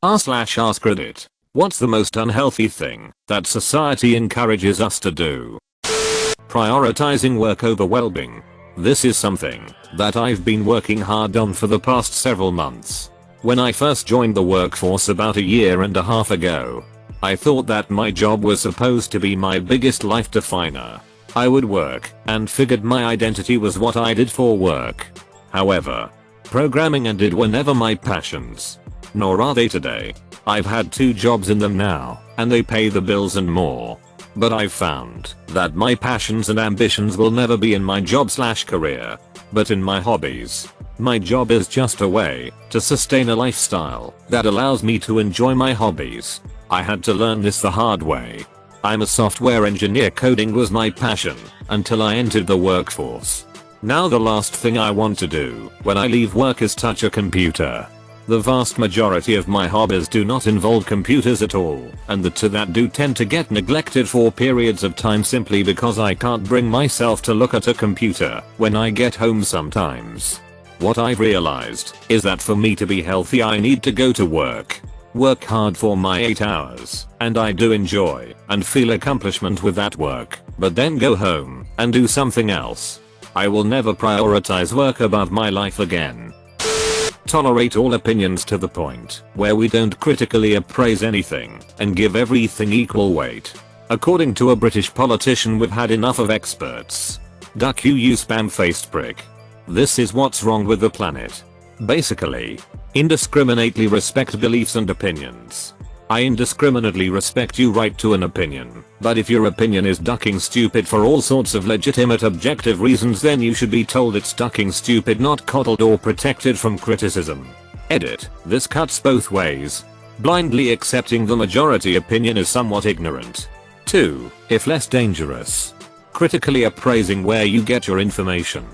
r/AskReddit. What's the most unhealthy thing that society encourages us to do? Prioritizing work over well-being. This is something that I've been working hard on for the past several months. When I first joined the workforce about 1.5 years ago, I thought that my job was supposed to be my biggest life definer. I would work and figured my identity was what I did for work. However, programming and it were never my passions. Nor are they today. I've had 2 jobs in them now, and they pay the bills and more. But I've found that my passions and ambitions will never be in my job/career, but in my hobbies. My job is just a way to sustain a lifestyle that allows me to enjoy my hobbies. I had to learn this the hard way. I'm a software engineer. Coding was my passion until I entered the workforce. Now the last thing I want to do when I leave work is touch a computer. The vast majority of my hobbies do not involve computers at all, and the 2 that do tend to get neglected for periods of time simply because I can't bring myself to look at a computer when I get home sometimes. What I've realized is that for me to be healthy I need to go to work hard for my 8 hours, and I do enjoy and feel accomplishment with that work, but then go home and do something else. I will never prioritize work above my life again. Tolerate all opinions to the point where we don't critically appraise anything and give everything equal weight. According to a British politician, we've had enough of experts. Duck you spam-faced prick. This is what's wrong with the planet. Basically, indiscriminately respect beliefs and opinions. I indiscriminately respect your right to an opinion, but if your opinion is ducking stupid for all sorts of legitimate objective reasons, then you should be told it's ducking stupid, not coddled or protected from criticism. Edit. This cuts both ways. Blindly accepting the majority opinion is somewhat ignorant. 2. If less dangerous. Critically appraising where you get your information.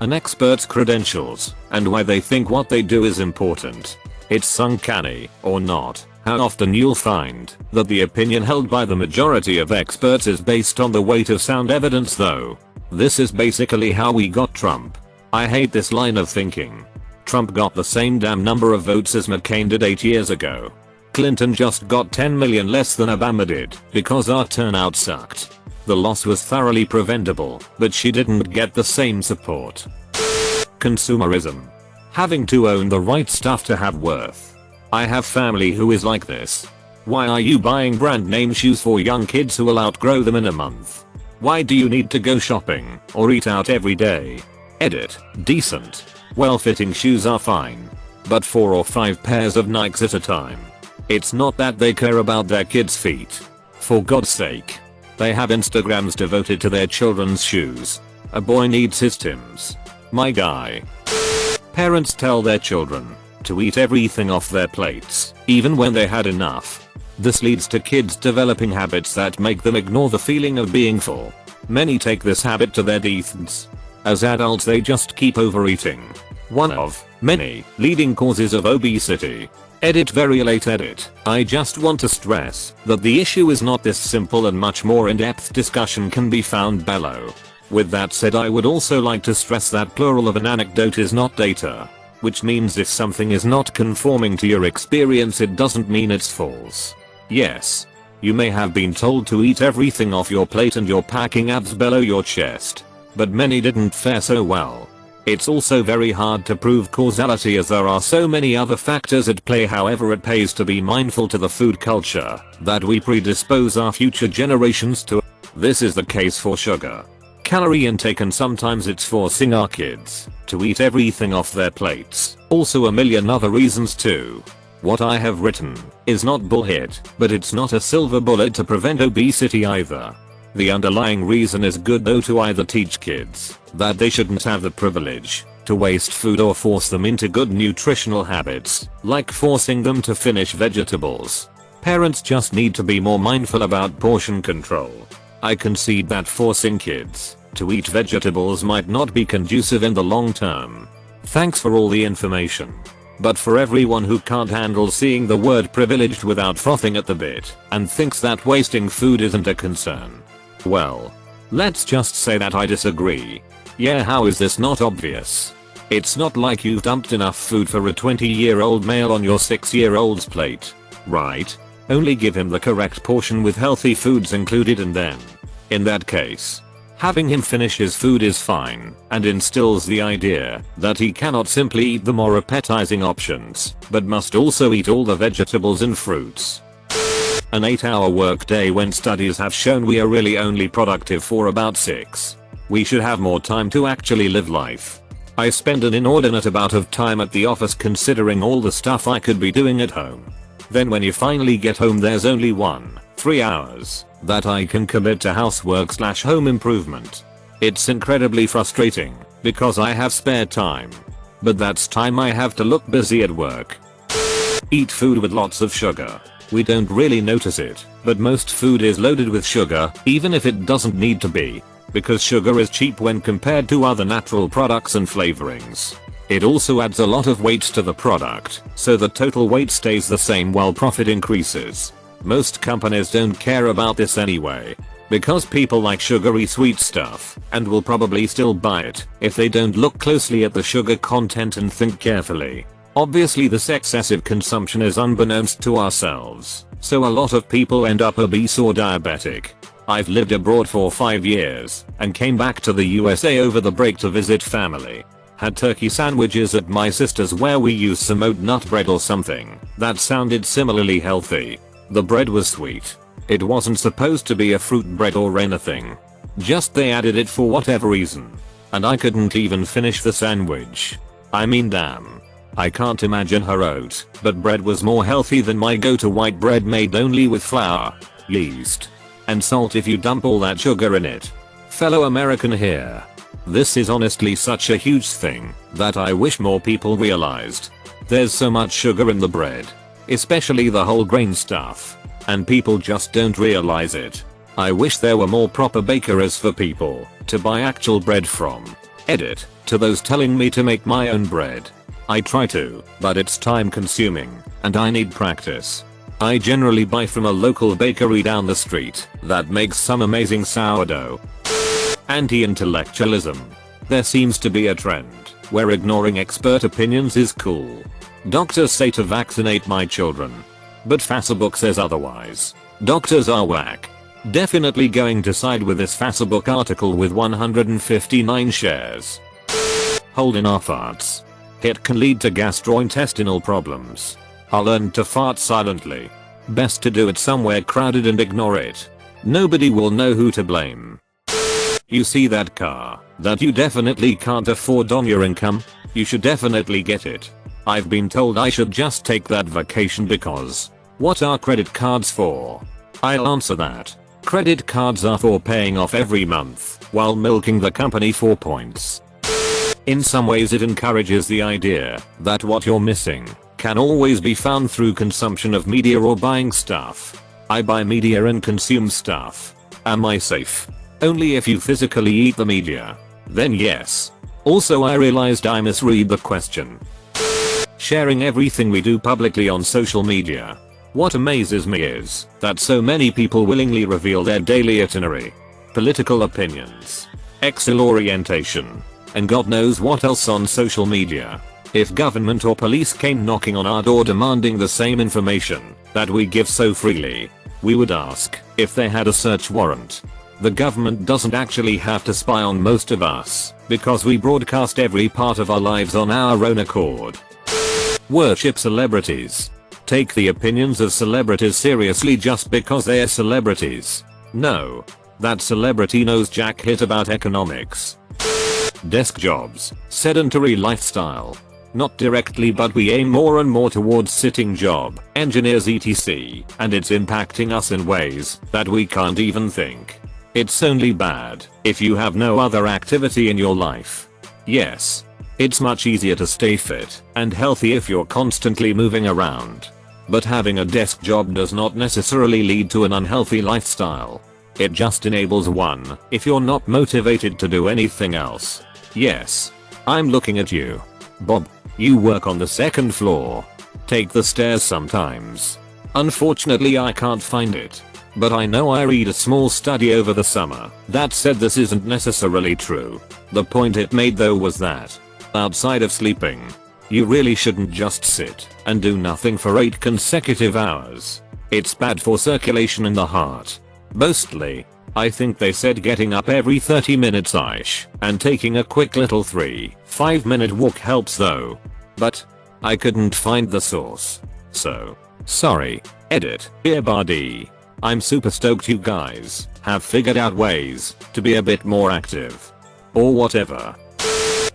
An expert's credentials and why they think what they do is important. It's uncanny, or not, how often you'll find that the opinion held by the majority of experts is based on the weight of sound evidence though. This is basically how we got Trump. I hate this line of thinking. Trump got the same damn number of votes as McCain did 8 years ago. Clinton just got 10 million less than Obama did because our turnout sucked. The loss was thoroughly preventable, but she didn't get the same support. Consumerism. Having to own the right stuff to have worth. I have family who is like this. Why are you buying brand name shoes for young kids who will outgrow them in a month? Why do you need to go shopping or eat out every day? Edit. Decent, well-fitting shoes are fine, but 4 or 5 pairs of Nikes at a time. It's not that they care about their kids' feet. For God's sake. They have Instagrams devoted to their children's shoes. A boy needs his Timbs. My guy. Parents tell their children to eat everything off their plates, even when they had enough. This leads to kids developing habits that make them ignore the feeling of being full. Many take this habit to their deaths. As adults they just keep overeating. One of many leading causes of obesity. Edit. Very late edit. I just want to stress that the issue is not this simple, and much more in-depth discussion can be found below. With that said, I would also like to stress that plural of an anecdote is not data. Which means if something is not conforming to your experience, it doesn't mean it's false. Yes, you may have been told to eat everything off your plate and you're packing abs below your chest, but many didn't fare so well. It's also very hard to prove causality as there are so many other factors at play. However, it pays to be mindful to the food culture that we predispose our future generations to. This is the case for sugar, calorie intake, and sometimes it's forcing our kids to eat everything off their plates. Also a million other reasons too. What I have written is not bullshit, but it's not a silver bullet to prevent obesity either. The underlying reason is good though, to either teach kids that they shouldn't have the privilege to waste food or force them into good nutritional habits, like forcing them to finish vegetables. Parents just need to be more mindful about portion control. I concede that forcing kids to eat vegetables might not be conducive in the long term. Thanks for all the information. But for everyone who can't handle seeing the word privileged without frothing at the bit and thinks that wasting food isn't a concern, well, let's just say that I disagree. Yeah, how is this not obvious? It's not like you've dumped enough food for a 20-year-old male on your 6-year-old's plate, right? Only give him the correct portion with healthy foods included, and then, in that case, having him finish his food is fine and instills the idea that he cannot simply eat the more appetizing options, but must also eat all the vegetables and fruits. An 8-hour workday when studies have shown we are really only productive for about 6. We should have more time to actually live life. I spend an inordinate amount of time at the office considering all the stuff I could be doing at home. Then when you finally get home, there's only 3 hours that I can commit to housework/home improvement. It's incredibly frustrating because I have spare time, but that's time I have to look busy at work. Eat food with lots of sugar. We don't really notice it, but most food is loaded with sugar, even if it doesn't need to be, because sugar is cheap when compared to other natural products and flavorings. It also adds a lot of weight to the product, so the total weight stays the same while profit increases. Most companies don't care about this anyway, because people like sugary sweet stuff and will probably still buy it if they don't look closely at the sugar content and think carefully. Obviously this excessive consumption is unbeknownst to ourselves, so a lot of people end up obese or diabetic. I've lived abroad for 5 years and came back to the USA over the break to visit family. Had turkey sandwiches at my sister's where we used some oat nut bread or something that sounded similarly healthy. The bread was sweet. It wasn't supposed to be a fruit bread or anything. Just they added it for whatever reason. And I couldn't even finish the sandwich. I mean, damn. I can't imagine her oat, but bread was more healthy than my go-to white bread made only with flour, yeast, and salt if you dump all that sugar in it. Fellow American here. This is honestly such a huge thing that I wish more people realized. There's so much sugar in the bread, especially the whole grain stuff, and people just don't realize it. I wish there were more proper bakeries for people to buy actual bread from. Edit to those telling me to make my own bread. I try to, but it's time consuming, and I need practice. I generally buy from a local bakery down the street that makes some amazing sourdough. Anti-intellectualism. There seems to be a trend where ignoring expert opinions is cool. Doctors say to vaccinate my children, but Facebook says otherwise. Doctors are whack. Definitely going to side with this Facebook article with 159 shares. Holding our farts. It can lead to gastrointestinal problems. I learned to fart silently. Best to do it somewhere crowded and ignore it. Nobody will know who to blame. You see that car that you definitely can't afford on your income? You should definitely get it. I've been told I should just take that vacation because what are credit cards for? I'll answer that. Credit cards are for paying off every month while milking the company for points. In some ways it encourages the idea that what you're missing can always be found through consumption of media or buying stuff. I buy media and consume stuff. Am I safe? Only if you physically eat the media. Then yes. Also I realized I misread the question. Sharing everything we do publicly on social media. What amazes me is that so many people willingly reveal their daily itinerary, political opinions, Excel orientation, and God knows what else on social media. If government or police came knocking on our door demanding the same information that we give so freely, we would ask if they had a search warrant. The government doesn't actually have to spy on most of us because we broadcast every part of our lives on our own accord. Worship celebrities. Take the opinions of celebrities seriously just because they're celebrities. No. That celebrity knows jack hit about economics. Desk jobs, sedentary lifestyle. Not directly, but we aim more and more towards sitting job, engineers etc, and it's impacting us in ways that we can't even think. It's only bad if you have no other activity in your life. Yes. It's much easier to stay fit and healthy if you're constantly moving around. But having a desk job does not necessarily lead to an unhealthy lifestyle. It just enables one if you're not motivated to do anything else. Yes. I'm looking at you. Bob, you work on the second floor. Take the stairs sometimes. Unfortunately I can't find it. But I know I read a small study over the summer that said this isn't necessarily true. The point it made though was that outside of sleeping. You really shouldn't just sit and do nothing for 8 consecutive hours. It's bad for circulation in the heart. Mostly, I think they said getting up every 30 minutes-ish and taking a quick little 3-5 minute walk helps though. But I couldn't find the source. So, sorry, edit, earbuddy. I'm super stoked you guys have figured out ways to be a bit more active. Or whatever.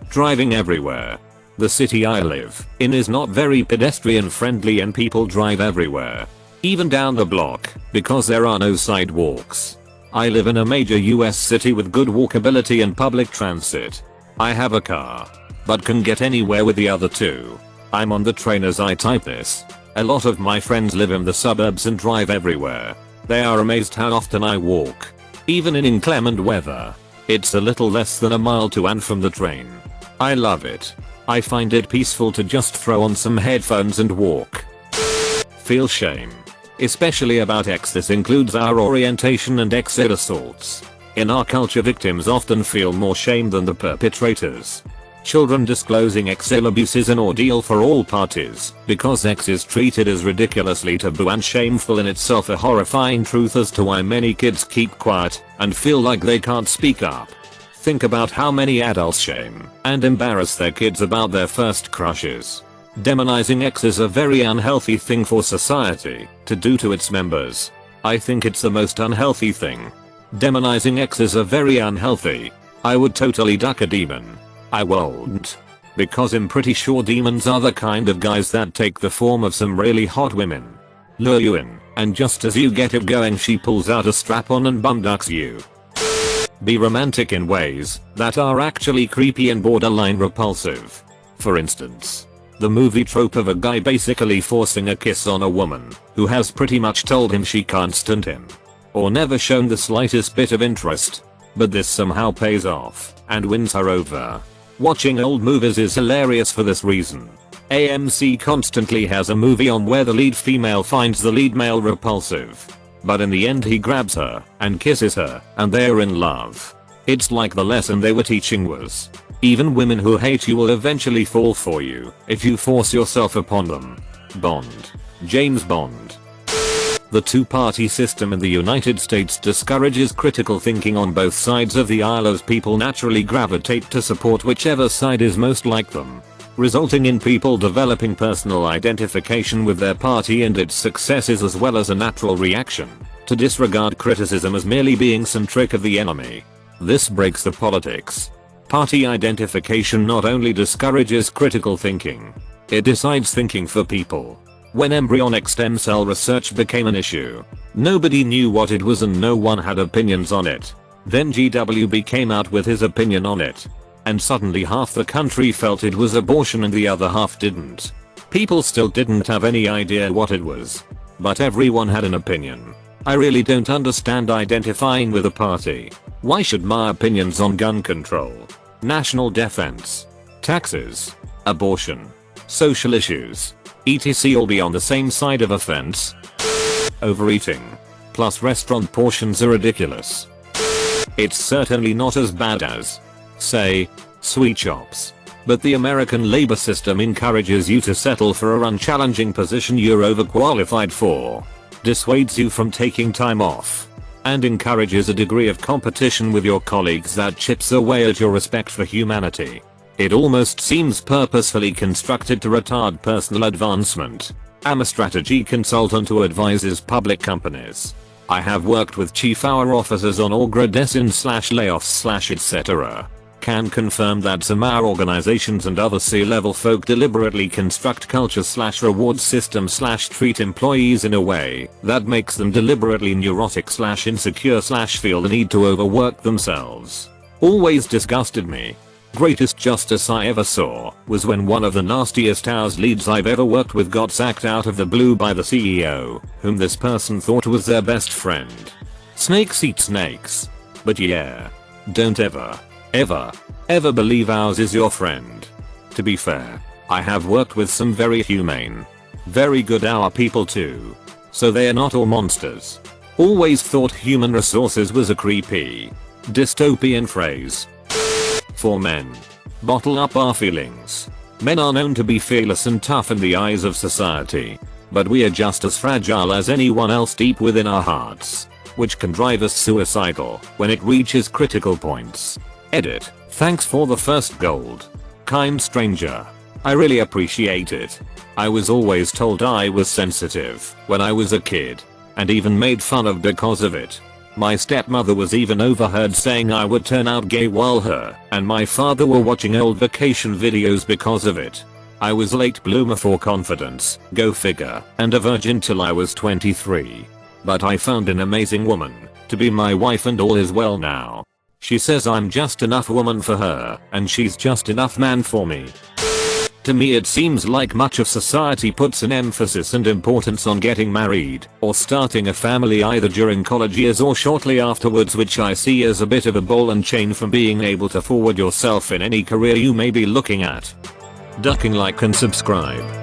Driving everywhere. The city I live in is not very pedestrian friendly and people drive everywhere. Even down the block because there are no sidewalks. I live in a major US city with good walkability and public transit. I have a car, but can get anywhere with the other two. I'm on the train as I type this. A lot of my friends live in the suburbs and drive everywhere. They are amazed how often I walk. Even in inclement weather. It's a little less than a mile to and from the train. I love it. I find it peaceful to just throw on some headphones and walk. Feel shame. Especially about X. This includes our orientation and X-ed assaults. In our culture, victims often feel more shame than the perpetrators. Children disclosing X-ed abuse is an ordeal for all parties because X is treated as ridiculously taboo and shameful, in itself a horrifying truth as to why many kids keep quiet and feel like they can't speak up. Think about how many adults shame and embarrass their kids about their first crushes. Demonizing X is a very unhealthy thing for society to do to its members. I think it's the most unhealthy thing. Demonizing X is a very unhealthy. I would totally duck a demon. I won't. Because I'm pretty sure demons are the kind of guys that take the form of some really hot women. Lure you in, and just as you get it going she pulls out a strap-on and bum ducks you. Be romantic in ways that are actually creepy and borderline repulsive. For instance, the movie trope of a guy basically forcing a kiss on a woman who has pretty much told him she can't stand him. Or never shown the slightest bit of interest. But this somehow pays off and wins her over. Watching old movies is hilarious for this reason. AMC constantly has a movie on where the lead female finds the lead male repulsive. But in the end he grabs her and kisses her and they're in love. It's like the lesson they were teaching was, even women who hate you will eventually fall for you if you force yourself upon them. Bond. James Bond. The two-party system in the United States discourages critical thinking on both sides of the aisle as people naturally gravitate to support whichever side is most like them, resulting in people developing personal identification with their party and its successes, as well as a natural reaction to disregard criticism as merely being some trick of the enemy. This breaks the politics. Party identification not only discourages critical thinking, it decides thinking for people. When embryonic stem cell research became an issue, nobody knew what it was and no one had opinions on it. Then GWB came out with his opinion on it. And suddenly half the country felt it was abortion and the other half didn't. People still didn't have any idea what it was. But everyone had an opinion. I really don't understand identifying with a party. Why should my opinions on gun control, national defense, taxes, abortion, social issues, etc. all be on the same side of a fence? Overeating. Plus restaurant portions are ridiculous. It's certainly not as bad as, say, sweet shops. But the American labor system encourages you to settle for a unchallenging position you're overqualified for, dissuades you from taking time off, and encourages a degree of competition with your colleagues that chips away at your respect for humanity. It almost seems purposefully constructed to retard personal advancement. I'm a strategy consultant who advises public companies. I have worked with chief hour officers on org/layoffs/ etc. Can confirm that some our organizations and other C-level folk deliberately construct culture/reward system/treat employees in a way that makes them deliberately neurotic/insecure/feel the need to overwork themselves. Always disgusted me. Greatest justice I ever saw was when one of the nastiest hours leads I've ever worked with got sacked out of the blue by the CEO, whom this person thought was their best friend. Snakes eat snakes. But yeah, don't ever believe ours is your friend. To be fair, I have worked with some very humane, very good our people too. So they're not all monsters. Always thought human resources was a creepy, dystopian phrase. For men. bottle up our feelings. Men are known to be fearless and tough in the eyes of society. But we are just as fragile as anyone else deep within our hearts, which can drive us suicidal when it reaches critical points. Edit. Thanks for the first gold. Kind stranger. I really appreciate it. I was always told I was sensitive when I was a kid, and even made fun of because of it. My stepmother was even overheard saying I would turn out gay while her and my father were watching old vacation videos because of it. I was late bloomer for confidence, go figure, and a virgin till I was 23. But I found an amazing woman to be my wife and all is well now. She says I'm just enough woman for her and she's just enough man for me. To me it seems like much of society puts an emphasis and importance on getting married or starting a family either during college years or shortly afterwards, which I see as a bit of a ball and chain from being able to forward yourself in any career you may be looking at. Ducking like and subscribe.